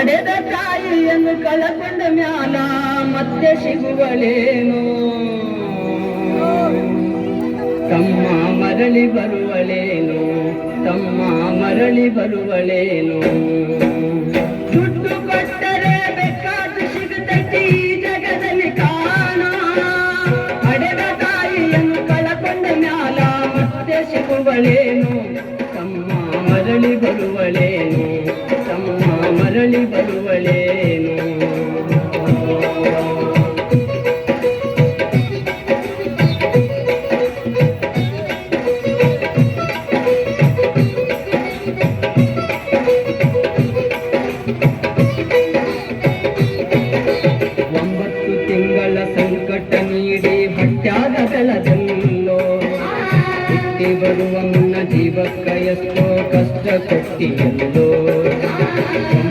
ಹಡೆದ ತಾಯಿಯನ್ನು ಕಳಕೊಂಡ ಮ್ಯಾಲ ಮತ್ತೆ ಸಿಗುವಳೇನು ತಮ್ಮ ಮರಳಿ ಬರುವಳೇನು ತಮ್ಮ ಮರಳಿ ಬರುವಳೇನು ದುಡ್ಡು ಕೊಟ್ಟರೆ ಬೇಕಾದ ಸಿಗುತ್ತೈತಿ ಜಗದಲ್ಲಿ ಕಾಣ ಹಡೆದ ತಾಯಿಯನ್ನು ಕಳಕೊಂಡ ಮ್ಯಾಲ ಮತ್ತೆ ಸಿಗುವಳೇನು ತಮ್ಮ ಮರಳಿ ಬರುವಳೇನು ತಮ್ಮ ಮರಳಿ ಬರುವಳೇನು ಬರುವ ಮುನ್ನ ಜೀವಕ್ಕ ಎಷ್ಟೋ ಕಷ್ಟ ಕೊಟ್ಟಿಯಲ್ಲೋ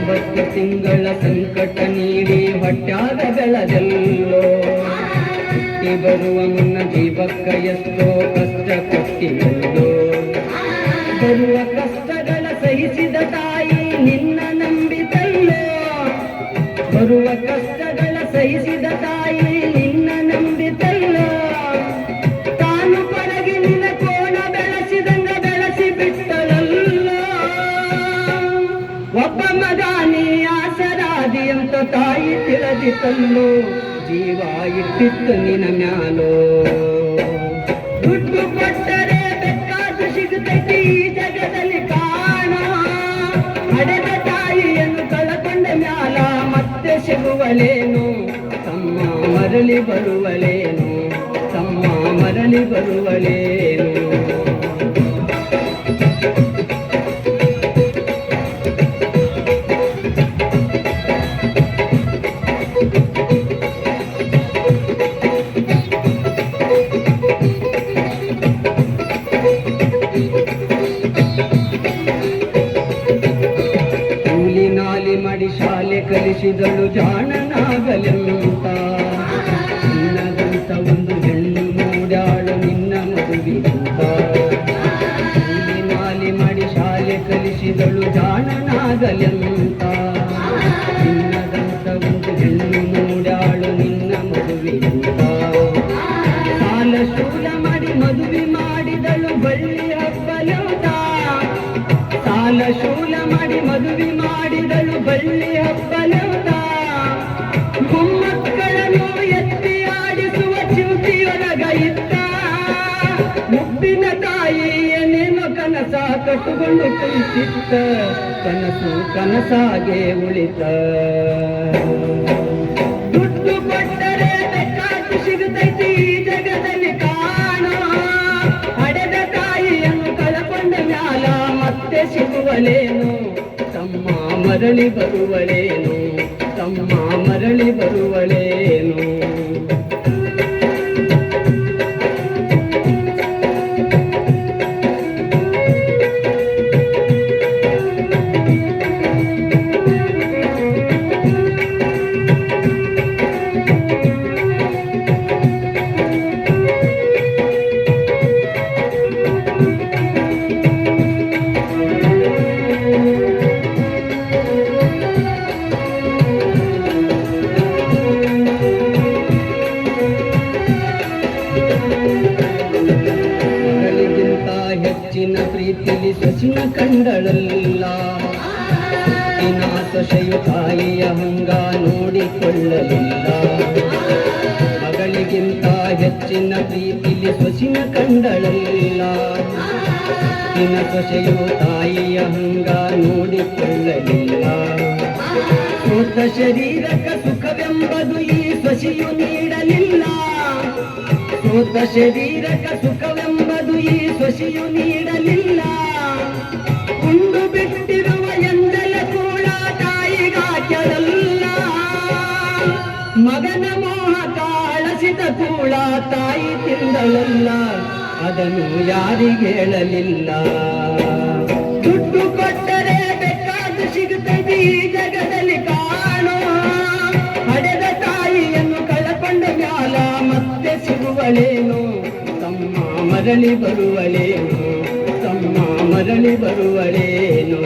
9 ತಿಂಗಳ ಸಂಕಟ ನೀಡಿ ಹೊಟ್ಯಾಗ ಬೆಳೆದಲ್ಲೋ ಹುಟ್ಟಿ ಬರುವ ಮುನ್ನ ಜೀವಕ್ಕ ಎಷ್ಟೋ ಕಷ್ಟ ಕೊಟ್ಟಿಯಲ್ಲೋ ಬರುವ ಕಷ್ಟಗಳ ಸಹಿಸಿದ ತಾಯಿ ನಿನ್ನ ನಂಬಿದಲ್ಲೋ ಬರುವ ಕಷ್ಟಗಳ ಸಹಿಸಿದ ತಾಯಿ ನಿನ್ನ ನಂಬಿದಲ್ಲೋ ಒಬ್ಬ ಮಗ ನೀ ಆಸರಾದಿ ಅಂತ ತಾಯಿ ತಿಳಿದಿತ್ತಲ್ಲೋ ಜೀವ ಇಟ್ಟಿತ್ತು ನಿನ್ನ ಮ್ಯಾಲೋ ದುಡ್ಡು ಕೊಟ್ಟರೆ ಬೇಕಾದ ಸಿಗುತ್ತೈತಿ ಈ ಜಗದಲ್ಲಿ ಕಾಣ ಹಡೆದ ತಾಯಿಯನ್ನು ಕಳಕೊಂಡ ಮ್ಯಾಲ ಮತ್ತೆ ಸಿಗುವಳೇನು ತಮ್ಮ ಮರಳಿ ಬರುವಳೇನು ತಮ್ಮ ಮರಳಿ ಬರುವಳೇನು ಮಾಡಿ ಶಾಲೆ ಕಲಿಸಿದಳು ಜಾಣನಾಗಲೆಂತ ನಿನ್ನದಂತ ಒಂದು ಹೆಣ್ಣು ನೋಡ್ಯಾಳು ನಿನ್ನ ಮದುವೆಂತ ನಾಲಿ ಮಾಡಿ ಶಾಲೆ ಕಲಿಸಿದಳು ಜಾಣನಾಗಲೆಂತ ನಿನ್ನದಂತ ಒಂದು ಹೆಣ್ಣು ನೋಡ್ಯಾಳು ನಿನ್ನ ಮದುವೆಂತ ಸಾಲ ಶೂಲ ಮಾಡಿ ಮದುವೆ ಮಾಡಿದಳು ಬಳ್ಳಿ ಹಬ್ಬಲಂತ ಸಾಲ ಶೂಲ ಮಾಡಿ ಮದುವೆ ಮಾಡಿದಳು ಬಳ್ಳಿ ಹಬ್ಬಲಂತ ಮೊಮ್ಮಕ್ಕಳನ್ನು ಎತ್ತಿ ಆಡಿಸುವ ಚಿಂತಿಯೊಳಗ ಇತ್ತ ಮುಪ್ಪಿನ ತಾಯಿ ಏನೇನೋ ಕನಸ ಕಟ್ಟುಕೊಂಡು ಕುಳಿತಿತ್ತ ಕನಸು ಕನಸಾಗೆ ಉಳಿತ ದುಡ್ಡು ಕೊಟ್ಟರೆ ಬೇಕಾದ್ದು ಸಿಗುತ್ತೈತಿ ಜಗದಲ್ಲಿ ಕಾಣ ಹಡೆದ ತಾಯಿಯನ್ನು ಕಳಕೊಂಡ ಮ್ಯಾಲ ಮತ್ತೆ ಸಿಗುವಳೇನು ತಮ್ಮ ಮರಳಿ ಬರುವಳೇನು ತಮ್ಮ ಮರಳಿ ಬರುವಳೇನು ಹೆಚ್ಚಿನ ಪ್ರೀತಿಲಿ ಸಚಿನ ಕಂಡಳಲ್ಲ ಹುಟ್ಟಿನ ಸೊಸೆಯು ತಾಯಿಯ ಹಂಗ ನೋಡಿಕೊಳ್ಳಲಿಲ್ಲ ಮಗಳಿಗಿಂತ ಹೆಚ್ಚಿನ ಪ್ರೀತಿಲಿ ಸೊಸಿನ ಕಂಡಳಲ್ಲ ಹುಟ್ಟಿನ ಸೊಸೆಯು ತಾಯಿಯ ಹಂಗ ನೋಡಿಕೊಳ್ಳಲಿಲ್ಲ ಸೋತ ಶರೀರಕ ಸುಖವೆಂಬುದು ಈ ಸೊಸೆಯು ನೀಡಲಿಲ್ಲ ಸೋತ ಶರೀರಕ ಸುಖವೆಂಬುದು ಈ ಸೊಸೆಯು ನೀಡಲಿಲ್ಲ ಉಂಡು ಬಿಟ್ಟಿರುವ ಎಂದಲ ಕೂಡ ತಾಯಿಗಾಚರಲ್ಲ ಮಗನ ಮೋಹ ಕಾಳಸಿದ ಕೂಡ ತಾಯಿ ತಿಂದಳಲ್ಲ ಅದನ್ನು ಯಾರಿಗೆ ಹೇಳಲಿಲ್ಲ ದುಡ್ಡು ಕೊಟ್ಟರೆ ಬೇಕಾದ ಸಿಗುತ್ತದೆ ಈ ಜಗದಲ್ಲಿ ಕಾಣೋ ಹಡೆದ ತಾಯಿಯನ್ನು ಕಳಕೊಂಡ ಮ್ಯಾಲ ಮತ್ತೆ ಸಿಗುವಳೇನು ತಮ್ಮ ಮರಳಿ ಬರುವಳೇನು ತಮ್ಮ ಮರಳಿ ಬರುವಳೇನು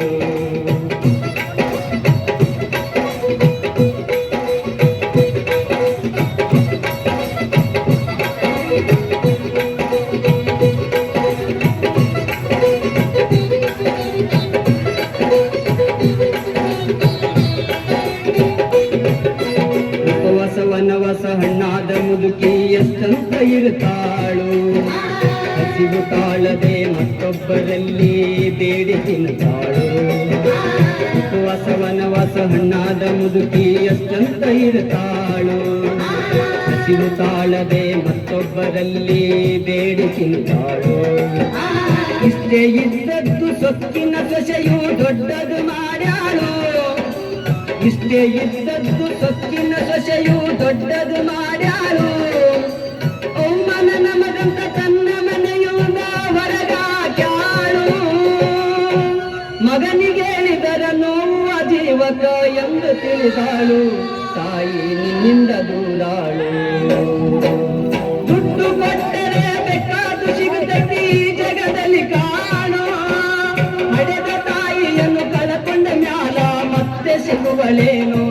ತಪ್ಪದಲ್ಲಿ ಬೇಡಿ ತಿಂತಾಳು. ಉಪವಾಸ ವನವಾಸ ಹಣ್ಣಾದ ಮುದುಕಿ ಎಷ್ಟಂತ ಇರ್ತಾಳು. ಹಸಿವು ತಾಳದೆ ಮತ್ತೊಬ್ಬರಲ್ಲಿ ಬೇಡಿ ತಿಂತಾಳು. ಇಷ್ಟೇ ಇದ್ದದ್ದು ಸೊಕ್ಕಿನ ಸೊಸೆಯು ದೊಡ್ಡದು ಮಾಡ್ಯಾಳು. ಇಷ್ಟೇ ಇದ್ದದ್ದು ಸೊಕ್ಕಿನ ಸೊಸೆಯು ದೊಡ್ಡದು ಮಾಡ್ಯಾಳು. ಒಮ್ಮನ ಮಗಂತ ತನ್ನ ಮನೆಯಿಂದ ಹೊರಗಾಕ್ಯಾಳು. ಮಗನಿಗೆ ಹೇಳಿದರ ನೋವು ಅಜೀವಕ ಎಂದು ತಿಳಿದಾಳು. ತಾಯಿ ನಿನ್ನಿಂದ ದೂರಾಳು. ದುಡ್ಡು ಕೊಟ್ಟರೆ ಬೇಕಾದು ಸಿಗುತ್ತೈತಿ ಈ ಜಗದಲ್ಲಿ ಕಾಣೋ. ಹಡೆದ ತಾಯಿಯನ್ನು ಕಳಕೊಂಡ ಮ್ಯಾಲ ಮತ್ತೆ ಸಿಗುವಳೇನು.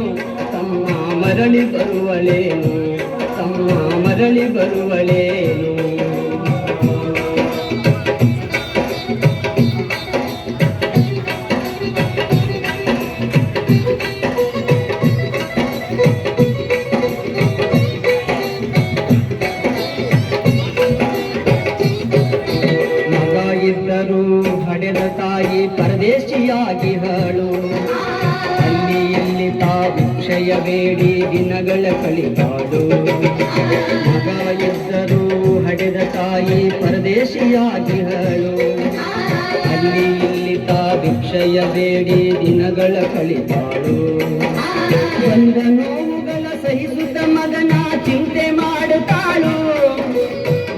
ತಮ್ಮ ಮರಳಿ ಬರುವಳೇನು. ತಮ್ಮ ಮರಳಿ ಬರುವಳೇನು. ಇದ್ದರೂ ಹಡೆದ ತಾಯಿ ಪರದೇಶಿಯಾಗಿ ಹಾಳು. ಅಲ್ಲಿ ಎಲ್ಲಿ ತಾ ಭಿಕ್ಷೆಯ ಬೇಡಿ ದಿನಗಳ ಕಳಿತಾಳು. ಮಗ ಇದ್ದರೂ ಹಡೆದ ತಾಯಿ ಪರದೇಶಿಯಾಗಿ ಹಾಳು. ಅಲ್ಲಿ ಇಲ್ಲಿ ತಾ ಭಿಕ್ಷೆಯ ಬೇಡಿ ದಿನಗಳ ಕಳಿತಾಳು. ಬಂದ ನೋವುಗಳ ಸಹಿಸುತ್ತ ಮಗನ ಚಿಂತೆ ಮಾಡುತ್ತಾಳು.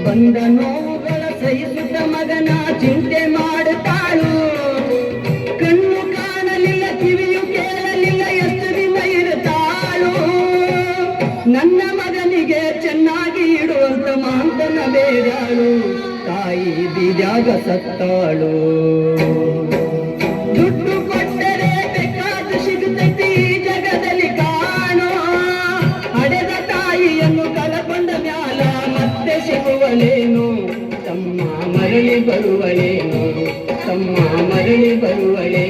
ಬಂದ ನೋವುಗಳ ಸಹಿಸುತ್ತ ಮಗನ ಚಿಂತೆ ಮಾಡುತ್ತಾಳು. ಕಣ್ಣು ಕಾಣಲಿಲ್ಲ, ಕಿವಿಯು ಕೇಳಲಿಲ್ಲ, ಎಷ್ಟು ದಿನ ಇರುತ್ತಾಳು. ನನ್ನ ಮಗನಿಗೆ ಚೆನ್ನಾಗಿ ಇಡುವಂತ ಮಾಂತನ ಬೇಡಾಳು. ತಾಯಿ ಬೀದ್ಯಾಗ ಸತ್ತಾಳು. ದುಡ್ಡು ಕೊಟ್ಟರೆ ಬೇಕಾದ ಸಿಗುತ್ತೈತಿ ಈ ಜಗದಲ್ಲಿ ಕಾಣೋ. ಹಡೆದ ತಾಯಿಯನ್ನು ಕಳಕೊಂಡ ಮ್ಯಾಲ ಮತ್ತೆ ಸಿಗುವಳೇನು. ತಮ್ಮ ಮರಳಿ ಬರುವಳೇನು. ತಮ್ಮ ಮರಳಿ ಬರುವಳೇ